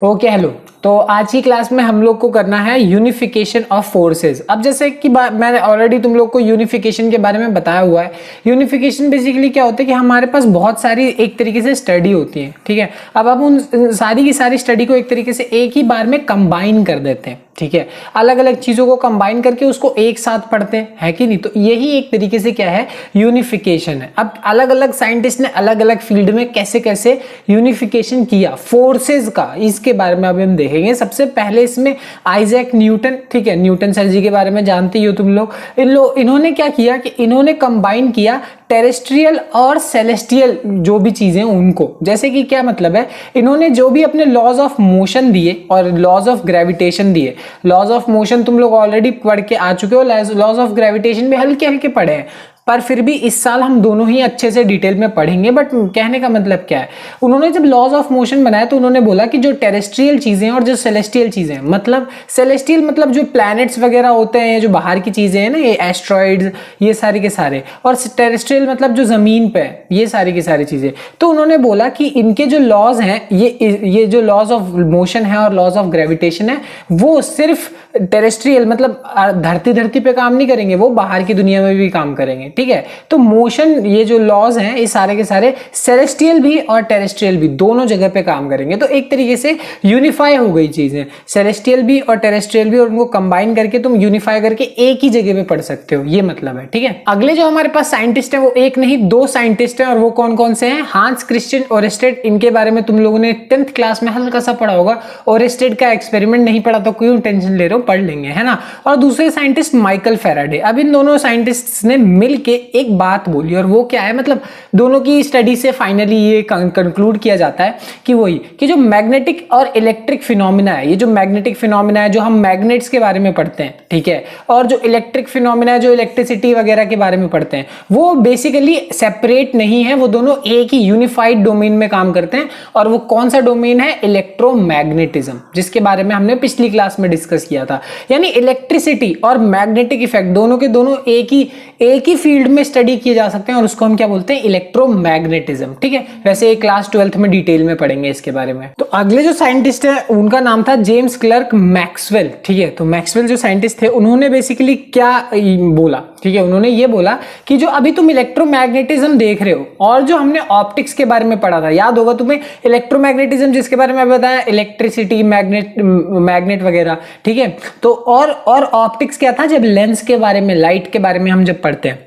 Okay hello. तो आज की क्लास में हम लोग को करना है यूनिफिकेशन ऑफ फोर्सेस। अब जैसे कि मैंने ऑलरेडी तुम लोग को यूनिफिकेशन के बारे में बताया हुआ है। यूनिफिकेशन बेसिकली क्या होता है कि हमारे पास बहुत सारी एक तरीके से स्टडी होती है, ठीक है। अब हम उन सारी की सारी स्टडी को एक तरीके से एक ही बार में कंबाइन कर देते हैं, ठीक है। अलग अलग चीजों को कंबाइन करके उसको एक साथ पढ़ते हैं, है कि नहीं। तो यही एक तरीके से क्या है, यूनिफिकेशन है। अब अलग अलग साइंटिस्ट ने अलग अलग फील्ड में कैसे कैसे यूनिफिकेशन किया फोर्सेस का, इसके बारे में अभी हम देखेंगे। सबसे पहले इसमें आइजैक न्यूटन, ठीक है, न्यूटन सर जी के बारे में जानते ही हो तुम लोग। इन्होंने क्या किया कि इन्होंने कंबाइन किया टेरेस्ट्रियल और सेलेस्टियल जो भी चीजें उनको, जैसे कि क्या मतलब है, इन्होंने जो भी अपने लॉज ऑफ मोशन दिए और लॉज ऑफ ग्रेविटेशन दिए। लॉज ऑफ मोशन तुम लोग ऑलरेडी पढ़ के आ चुके हो, लॉज ऑफ ग्रेविटेशन भी हल्के हल्के पढ़े हैं, पर फिर भी इस साल हम दोनों ही अच्छे से डिटेल में पढ़ेंगे। बट कहने का मतलब क्या है, उन्होंने जब लॉज ऑफ मोशन बनाया तो उन्होंने बोला कि जो टेरेस्ट्रियल चीजें और जो सेलेस्टियल चीजें, मतलब सेलेस्टियल मतलब जो प्लैनेट्स वगैरह होते हैं, जो बाहर की चीजें हैं ना, ये एस्ट्रॉइड्स, ये सारे के सारे, और टेरेस्ट्रियल मतलब जो जमीन पे है, ये सारी की सारी चीजें। तो उन्होंने बोला कि इनके जो लॉज हैं, ये जो लॉज ऑफ मोशन है और लॉज ऑफ ग्रेविटेशन है, वो सिर्फ टेरेस्ट्रियल मतलब धरती पे काम नहीं करेंगे, वो बाहर की दुनिया में भी काम करेंगे, ठीक है। तो मोशन, ये जो लॉज हैं, ये सारे के सारे सेलेस्टियल भी और टेरेस्ट्रियल भी दोनों जगह पे काम करेंगे। तो एक तरीके से यूनिफाई हो गई चीजें, सेलेस्टियल भी और टेरेस्ट्रियल भी, और उनको कंबाइन करके तुम यूनिफाई करके एक ही जगह पे पढ़ सकते हो, ये मतलब है, ठीक है। अगले जो हमारे पास साइंटिस्ट है वो एक नहीं दो साइंटिस्ट है, और वो कौन कौन से हैं, हांस क्रिश्चियन ओरेस्टेड। इनके बारे में तुम लोगों ने 10th क्लास में हल्का सा पढ़ा होगा। ओरेस्टेड का एक्सपेरिमेंट नहीं पढ़ा तो क्यों टेंशन ले रहे हो, पढ़ लेंगे, है ना। और दूसरे साइंटिस्ट माइकल फैराडे। अब इन दोनों साइंटिस्ट ने मिलकर एक बात बोली, और वो क्या है, मतलब दोनों की स्टडी से फाइनली ये कंक्लूड किया जाता है कि वही कि जो मैग्नेटिक और इलेक्ट्रिक फिनोमिना है, ये जो मैग्नेटिक फिनोमिना है जो हम मैग्नेट्स के बारे में पढ़ते हैं, ठीक है, और जो इलेक्ट्रिक फिनोमिना है जो इलेक्ट्रिसिटी वगैरह के बारे में पढ़ते हैं, वो बेसिकली सेपरेट नहीं है, वो दोनों एक ही यूनिफाइड डोमेन में काम करते हैं। और वो कौन सा डोमेन है, इलेक्ट्रोमैग्नेटिज्म, जिसके बारे में हमने पिछली क्लास में डिस्कस किया था। यानी इलेक्ट्रिसिटी और मैग्नेटिक इफेक्ट दोनों के दोनों एक ही फील्ड में स्टडी किए जा सकते हैं, और उसको हम क्या बोलते हैं, इलेक्ट्रोमैग्नेटिज्म, ठीक है। वैसे क्लास 12th में डिटेल में पढ़ेंगे इसके बारे में। तो अगले जो साइंटिस्ट है उनका नाम था जेम्स क्लर्क मैक्सवेल, ठीक है। तो मैक्सवेल जो साइंटिस्ट थे उन्होंने बेसिकली क्या बोला, ठीक है, उन्होंने ये बोला कि जो अभी तुम इलेक्ट्रोमैग्नेटिज्म देख रहे हो, और जो हमने ऑप्टिक्स के बारे में पढ़ा था, याद होगा तुम्हें, इलेक्ट्रोमैग्नेटिज्म जिसके बारे में बताया, इलेक्ट्रिसिटी, मैग्नेट वगैरह, ठीक है। तो और ऑप्टिक्स क्या था, जब लेंस के बारे में, लाइट के बारे में हम जब पढ़ते हैं,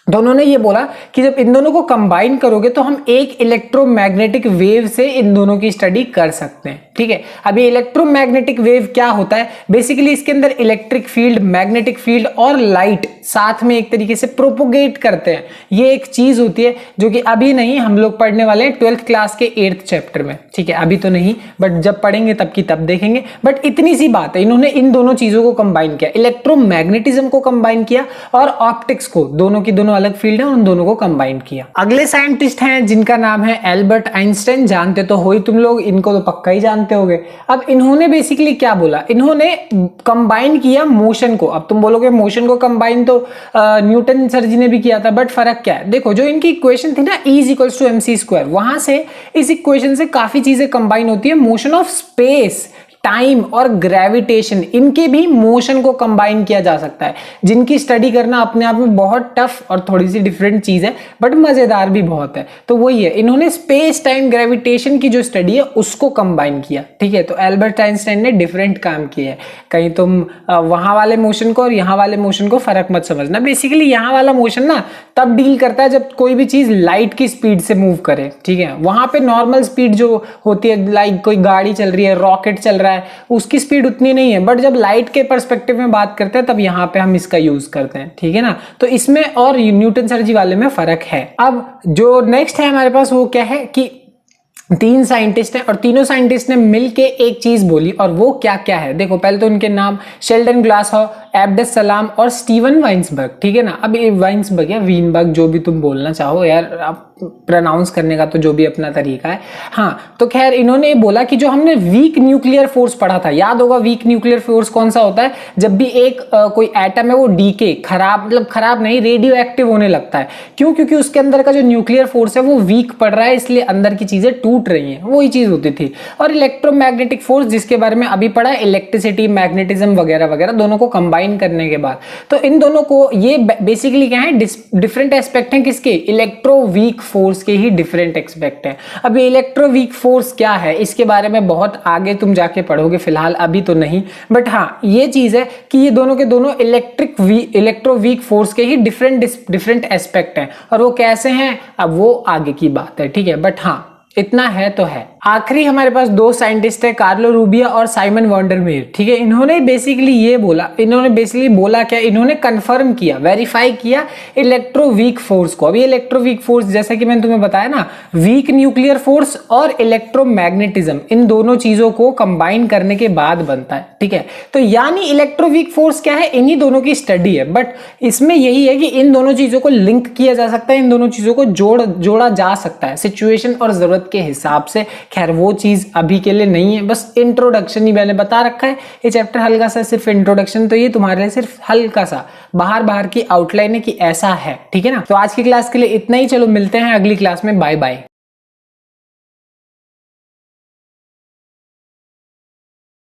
तो उन्होंने ये बोला कि जब इन दोनों को कंबाइन करोगे तो हम एक इलेक्ट्रोमैग्नेटिक वेव से इन दोनों की स्टडी कर सकते हैं, ठीक है। अभी इलेक्ट्रोमैग्नेटिक वेव क्या होता है, बेसिकली इसके अंदर इलेक्ट्रिक फील्ड, मैग्नेटिक फील्ड और लाइट साथ में एक तरीके से प्रोपोगेट करते हैं। ये एक चीज होती है जो कि अभी नहीं, हम लोग पढ़ने वाले हैं 12th क्लास के 8th चैप्टर में, ठीक है। अभी तो नहीं, बट जब पढ़ेंगे तब की तब देखेंगे। बट इतनी सी बात है, इन्होंने इन दोनों चीजों को कंबाइन किया, इलेक्ट्रोमैग्नेटिज्म को कंबाइन किया और ऑप्टिक्स को, दोनों की दोनों अलग फील्ड है, उन दोनों को कंबाइन किया। अगले साइंटिस्ट हैं जिनका नाम है एल्बर्ट आइंस्टाइन। जानते तो हो ही तुम लोग, इनको तो पक्का ही जानते होगे। अब इन्होंने बेसिकली क्या बोला, इन्होंने कंबाइन किया मोशन को। अब तुम बोलोगे मोशन को कंबाइन तो न्यूटन सर जी ने भी किया था, बट फर्क क्या है, देखो जो इनकी इक्वेशन थी ना, E = mc², वहां से इस इक्वेशन से काफी चीजें कंबाइन होती है। मोशन ऑफ स्पेस, टाइम और ग्रेविटेशन, इनके भी मोशन को कंबाइन किया जा सकता है, जिनकी स्टडी करना अपने आप में बहुत टफ और थोड़ी सी डिफरेंट चीज है, बट मजेदार भी बहुत है। तो वही है, इन्होंने स्पेस टाइम ग्रेविटेशन की जो स्टडी है उसको कंबाइन किया, ठीक है। तो एल्बर्ट आइंस्टाइन ने डिफरेंट काम किया है। कहीं तुम वहां वाले मोशन को और यहाँ वाले मोशन को फर्क मत समझना। बेसिकली यहाँ वाला मोशन ना तब डील करता है जब कोई भी चीज लाइट की स्पीड से मूव करे, ठीक है। वहां पे नॉर्मल स्पीड जो होती है, लाइक कोई गाड़ी चल रही है, रॉकेट चल रहा है, उसकी स्पीड उतनी नहीं है। बट जब लाइट के पर्सपेक्टिव में बात करते हैं तब यहां पे हम इसका यूज करते हैं, ठीक है ना। तो इसमें और न्यूटन सर जी वाले में फर्क है। अब जो नेक्स्ट है हमारे पास वो क्या है कि 3 साइंटिस्ट हैं और तीनों साइंटिस्ट ने मिलके एक चीज बोली, और वो क्या क्या है, देखो पहले तो उनके नाम शेल्डन ग्लासहाउ, एब्डस सलाम और स्टीवन वाइन्सबर्ग, ठीक है ना। अब वाइन्सबर्ग या वीनबर्ग जो भी तुम बोलना चाहो यार, आप प्रोनाउंस करने का, तो जो भी अपना तरीका है। हाँ, तो खैर इन्होंने बोला कि जो हमने वीक न्यूक्लियर फोर्स पढ़ा था, याद होगा वीक न्यूक्लियर फोर्स कौन सा होता है, जब भी एक कोई एटम है वो डीके, खराब मतलब खराब नहीं, रेडियो एक्टिव होने लगता है। क्यों? क्योंकि उसके अंदर का जो न्यूक्लियर फोर्स है वो वीक पड़ रहा है, इसलिए अंदर की चीजें टूट रही हैं, वही चीज होती थी। और इलेक्ट्रोमैग्नेटिक फोर्स, जिसके बारे में अभी पढ़ा है, इलेक्ट्रिसिटी, मैग्नेटिज्म वगैरह वगैरह, दोनों को कंबाइन करने के बाद, तो इन दोनों को, ये बेसिकली क्या है, डिफरेंट एस्पेक्ट हैं किसके, इलेक्ट्रो वीक फोर्स के ही डिफरेंट एस्पेक्ट हैं। अब ये इलेक्ट्रो वीक फोर्स क्या है, इसके बारे में बहुत आगे तुम जाके पढ़ोगे, फिलहाल अभी तो नहीं, बट हाँ ये चीज है कि ये दोनों के दोनों इलेक्ट्रो वीक फोर्स के ही डिफरेंट एस्पेक्ट हैं। और वो कैसे हैं, अब वो आगे की बात है, ठीक है, बट हाँ इतना है तो है। आखिरी हमारे पास दो साइंटिस्ट है, कार्लो रूबिया और साइमन वॉन्डरमेयर, ठीक है। इन्होंने बेसिकली बोला क्या, इन्होंने कंफर्म किया, वेरीफाई किया इलेक्ट्रो वीक फोर्स को। अभी इलेक्ट्रो वीक फोर्स, जैसा कि मैंने तुम्हें बताया ना, वीक न्यूक्लियर फोर्स और इलेक्ट्रोमैग्नेटिज्म, इन दोनों चीजों को कंबाइन करने के बाद बनता है, ठीक है। तो यानी इलेक्ट्रो वीक फोर्स क्या है, इन्हीं दोनों की स्टडी है, बट इसमें यही है कि इन दोनों चीजों को लिंक किया जा सकता है, इन दोनों चीजों को जोड़ा जा सकता है सिचुएशन और जरूरत के हिसाब से। खैर वो चीज अभी के लिए नहीं है, बस इंट्रोडक्शन ही मैंने बता रखा है। ये चैप्टर हल्का सा सिर्फ इंट्रोडक्शन, तो ये तुम्हारे लिए सिर्फ हल्का सा बाहर की आउटलाइन है कि ऐसा है, ठीक है ना। तो आज की क्लास के लिए इतना ही, चलो मिलते हैं अगली क्लास में, बाय बाय।